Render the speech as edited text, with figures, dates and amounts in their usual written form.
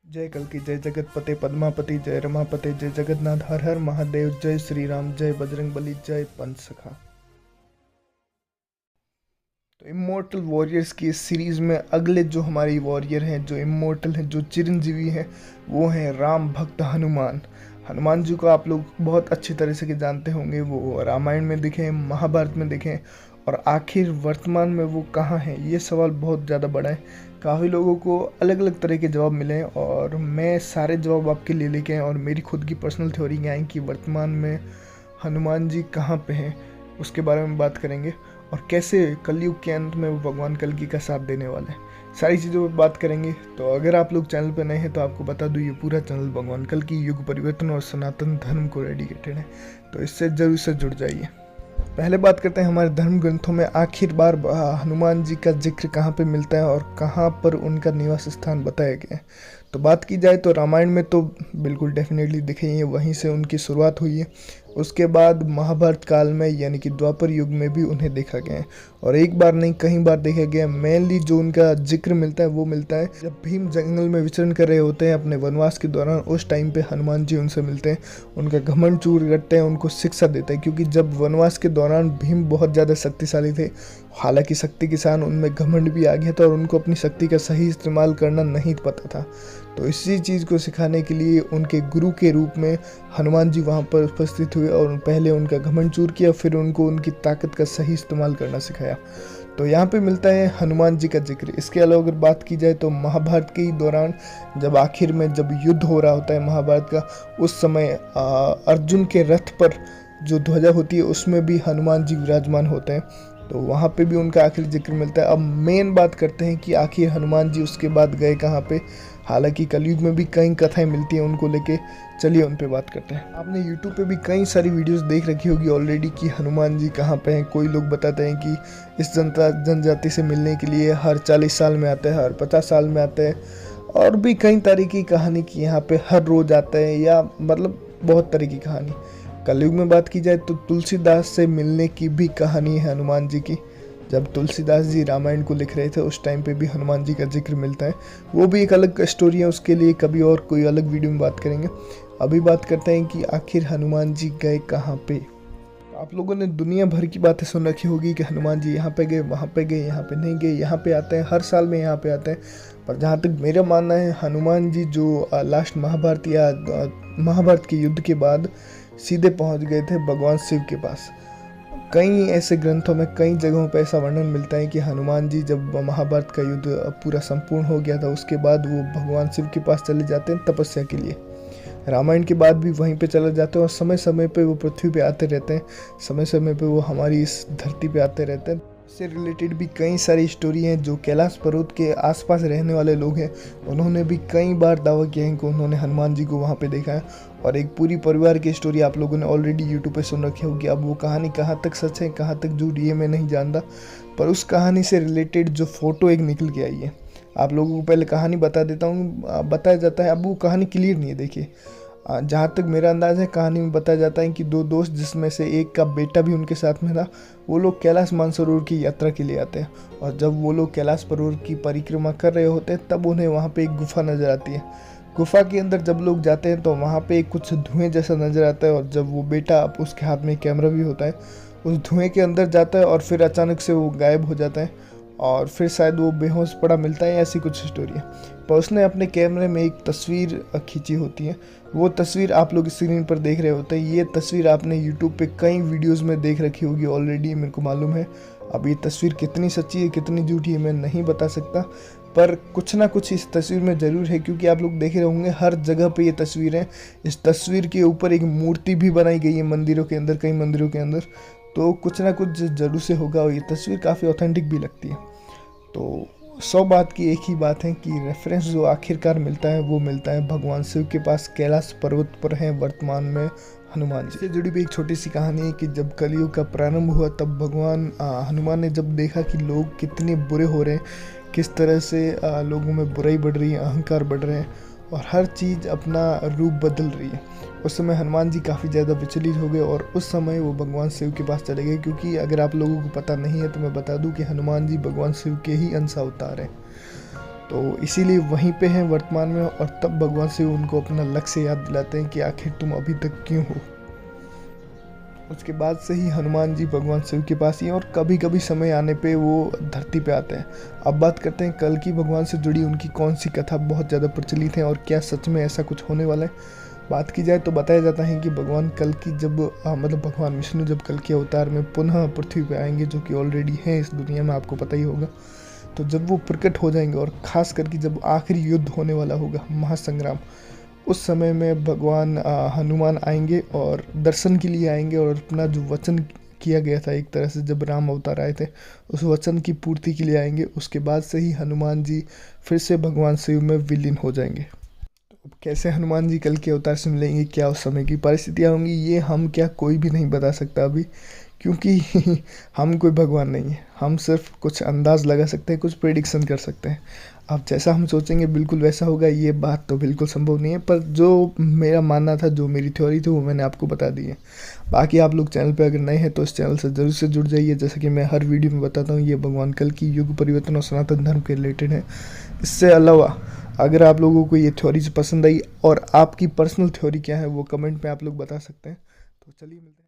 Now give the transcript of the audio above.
जय कल्कि जय जगतपते पद्मापति जय रमापते जय जगन्नाथ हर हर महादेव जय श्री राम जय बजरंग बली जय पंच सखा। तो इमोर्टल वॉरियर्स की इस सीरीज में अगले जो हमारी वॉरियर हैं, जो इमोर्टल हैं, जो चिरंजीवी हैं, वो हैं राम भक्त हनुमान। हनुमान जी को आप लोग बहुत अच्छी तरह से जानते होंगे। वो रामायण में दिखे, महाभारत में दिखे, और आखिर वर्तमान में वो कहाँ हैं, ये सवाल बहुत ज़्यादा बड़ा है। काफ़ी लोगों को अलग अलग तरह के जवाब मिले हैं और मैं सारे जवाब आपके लिए लेके आए और मेरी खुद की पर्सनल थ्योरी क्या है कि वर्तमान में हनुमान जी कहाँ पे हैं, उसके बारे में बात करेंगे और कैसे कलयुग के अंत में वो भगवान कल्कि का साथ देने वाले हैं। सारी चीज़ों पर बात करेंगे। तो अगर आप लोग चैनल पर नए हैं तो आपको बता दूँ, ये पूरा चैनल भगवान कल्कि, युग परिवर्तन और सनातन धर्म को डेडिकेटेड है, तो इससे जरूर से जुड़ जाइए। पहले बात करते हैं हमारे धर्म ग्रंथों में आखिर बार हनुमान जी का जिक्र कहाँ पे मिलता है और कहाँ पर उनका निवास स्थान बताया गया है। तो बात की जाए तो रामायण में तो बिल्कुल डेफिनेटली दिखे ही है, वहीं से उनकी शुरुआत हुई है। उसके बाद महाभारत काल में यानी कि द्वापर युग में भी उन्हें देखा गया है और एक बार नहीं कई बार देखा गया है। मेनली जो उनका जिक्र मिलता है वो मिलता है जब भीम जंगल में विचरण कर रहे होते हैं अपने वनवास के दौरान। उस टाइम पे हनुमान जी उनसे मिलते हैं, उनका घमंड चूर करते हैं, उनको शिक्षा देते हैं, क्योंकि जब वनवास के दौरान भीम बहुत ज़्यादा शक्तिशाली थे, हालांकि शक्ति के साथ उनमें घमंड भी आ गया था और उनको अपनी शक्ति का सही इस्तेमाल करना नहीं पता था। तो इसी चीज़ को सिखाने के लिए उनके गुरु के रूप में हनुमान जी वहाँ पर उपस्थित हुए और पहले उनका घमंड चूर किया, फिर उनको उनकी ताकत का सही इस्तेमाल करना सिखाया। तो यहाँ पे मिलता है हनुमान जी का जिक्र। इसके अलावा अगर बात की जाए तो महाभारत के ही दौरान जब आखिर में जब युद्ध हो रहा होता है महाभारत का, उस समय अर्जुन के रथ पर जो ध्वजा होती है उसमें भी हनुमान जी विराजमान होते हैं, तो वहाँ पे भी उनका आखिर जिक्र मिलता है। अब मेन बात करते हैं कि आखिर हनुमान जी उसके बाद गए कहाँ पे। हालांकि कलयुग में भी कई कथाएं मिलती हैं उनको लेके, चलिए उन पे बात करते हैं। आपने YouTube पे भी कई सारी वीडियोस देख रखी होगी ऑलरेडी कि हनुमान जी कहाँ पे हैं। कोई लोग बताते हैं कि इस जनजाति से मिलने के लिए हर 40 साल में आते हैं, हर 50 साल में आते हैं, और भी कई तरह की कहानी की यहाँ पे हर रोज़ आते हैं, या मतलब बहुत तरह की कहानी। कलयुग में बात की जाए तो तुलसीदास से मिलने की भी कहानी है हनुमान जी की। जब तुलसीदास जी रामायण को लिख रहे थे उस टाइम पे भी हनुमान जी का जिक्र मिलता है, वो भी एक अलग स्टोरी है, उसके लिए कभी और कोई अलग वीडियो में बात करेंगे। अभी बात करते हैं कि आखिर हनुमान जी गए कहाँ पे। आप लोगों ने दुनिया भर की बातें सुन रखी होगी कि हनुमान जी यहाँ पे गए, वहाँ पे गए, यहाँ पे नहीं गए, यहाँ पे आते हैं, हर साल में यहाँ पे आते हैं। पर जहाँ तक मेरा मानना है, हनुमान जी जो लास्ट महाभारत या महाभारत के युद्ध के बाद सीधे पहुँच गए थे भगवान शिव के पास। कई ऐसे ग्रंथों में कई जगहों पर ऐसा वर्णन मिलता है कि हनुमान जी जब महाभारत का युद्ध पूरा संपूर्ण हो गया था उसके बाद वो भगवान शिव के पास चले जाते हैं तपस्या के लिए। रामायण के बाद भी वहीं पे चले जाते हैं और समय समय पे वो पृथ्वी पे आते रहते हैं, समय समय पे वो हमारी इस धरती पे आते रहते हैं। इससे रिलेटेड भी कई सारी स्टोरी हैं। जो कैलाश पर्वत के आसपास रहने वाले लोग हैं उन्होंने भी कई बार दावा किया है कि उन्होंने हनुमान जी को वहाँ पे देखा है, और एक पूरी परिवार की स्टोरी आप लोगों ने ऑलरेडी यूट्यूब पे सुन रखी होगी। अब वो कहानी कहाँ तक सच है कहाँ तक झूठ ये मैं नहीं जानता, पर उस कहानी से रिलेटेड जो फ़ोटो एक निकल के आई है, आप लोगों को पहले कहानी बता देता हूँ। बताया जाता है, अब वो कहानी क्लियर नहीं है, देखिए जहाँ तक मेरा अंदाज़ है कहानी में बताया जाता है कि दो दोस्त जिसमें से एक का बेटा भी उनके साथ में था, वो लोग कैलाश मानसरोवर की यात्रा के लिए आते हैं, और जब वो लोग कैलाश पर्वत की परिक्रमा कर रहे होते हैं तब उन्हें वहाँ पे एक गुफा नज़र आती है। गुफा के अंदर जब लोग जाते हैं तो वहाँ पे कुछ धुएं जैसा नज़र आता है, और जब वो बेटा, उसके हाथ में कैमरा भी होता है, उस धुएं के अंदर जाता है और फिर अचानक से वो गायब हो जाता है और फिर शायद वो बेहोश पड़ा मिलता है, ऐसी कुछ स्टोरी है। पर उसने अपने कैमरे में एक तस्वीर खींची होती है, वो तस्वीर आप लोग स्क्रीन पर देख रहे होते हैं। ये तस्वीर आपने यूट्यूब पे कई वीडियोस में देख रखी होगी ऑलरेडी, मेरे को मालूम है। अब ये तस्वीर कितनी सच्ची है कितनी झूठी है मैं नहीं बता सकता, पर कुछ ना कुछ इस तस्वीर में ज़रूर है, क्योंकि आप लोग देख रहे होंगे हर जगह पे ये तस्वीर है। इस तस्वीर के ऊपर एक मूर्ति भी बनाई गई है मंदिरों के अंदर, कई मंदिरों के अंदर, तो कुछ ना कुछ ज़रूर से होगा और ये तस्वीर काफ़ी ऑथेंटिक भी लगती है। तो 100 बात की एक ही बात है कि रेफरेंस जो आखिरकार मिलता है वो मिलता है भगवान शिव के पास कैलाश पर्वत पर हैं वर्तमान में हनुमान जी। से जुड़ी भी एक छोटी सी कहानी है कि जब कलयुग का प्रारंभ हुआ तब भगवान हनुमान ने जब देखा कि लोग कितने बुरे हो रहे हैं, किस तरह से लोगों में बुराई बढ़ रही है, अहंकार बढ़ रहे हैं और हर चीज़ अपना रूप बदल रही है, उस समय हनुमान जी काफ़ी ज़्यादा विचलित हो गए और उस समय वो भगवान शिव के पास चले गए। क्योंकि अगर आप लोगों को पता नहीं है तो मैं बता दूं कि हनुमान जी भगवान शिव के ही अंश अवतार हैं। तो इसीलिए वहीं पे हैं वर्तमान में, और तब भगवान शिव उनको अपना लक्ष्य याद दिलाते हैं कि आखिर तुम अभी तक क्यों हो। उसके बाद से ही हनुमान जी भगवान शिव के पास ही हैं, और कभी कभी समय आने पे वो धरती पे आते हैं। अब बात करते हैं कल की भगवान से जुड़ी उनकी कौन सी कथा बहुत ज़्यादा प्रचलित है, और क्या सच में ऐसा कुछ होने वाला है। बात की जाए तो बताया जाता है कि भगवान कल की जब मतलब भगवान विष्णु जब कल के अवतार में पुनः पृथ्वी पे आएंगे, जो कि ऑलरेडी हैं इस दुनिया में, आपको पता ही होगा। तो जब वो प्रकट हो जाएंगे, और ख़ास करके जब आखिरी युद्ध होने वाला होगा, महासंग्राम, उस समय में भगवान हनुमान आएंगे और दर्शन के लिए आएंगे, और अपना जो वचन किया गया था एक तरह से जब राम अवतार आए थे, उस वचन की पूर्ति के लिए आएंगे। उसके बाद से ही हनुमान जी फिर से भगवान शिव में विलीन हो जाएंगे। अब कैसे हनुमान जी कल के अवतार से मिलेंगे, क्या उस समय की परिस्थितियाँ होंगी, ये हम क्या कोई भी नहीं बता सकता अभी, क्योंकि हम कोई भगवान नहीं है। हम सिर्फ कुछ अंदाज़ लगा सकते हैं, कुछ प्रेडिक्शन कर सकते हैं। अब जैसा हम सोचेंगे बिल्कुल वैसा होगा, ये बात तो बिल्कुल संभव नहीं है। पर जो मेरा मानना था, जो मेरी थ्योरी थी, वो मैंने आपको बता दी है। बाकी आप लोग चैनल पे अगर नए हैं तो इस चैनल से ज़रूर से जुड़ जाइए। जैसे कि मैं हर वीडियो में बताता हूँ, ये भगवान कल की युग परिवर्तन और सनातन धर्म के रिलेटेड है। इससे अलावा अगर आप लोगों को ये थ्योरीज पसंद आई, और आपकी पर्सनल थ्योरी क्या है, वो कमेंट में आप लोग बता सकते हैं। तो चलिए मिलते हैं।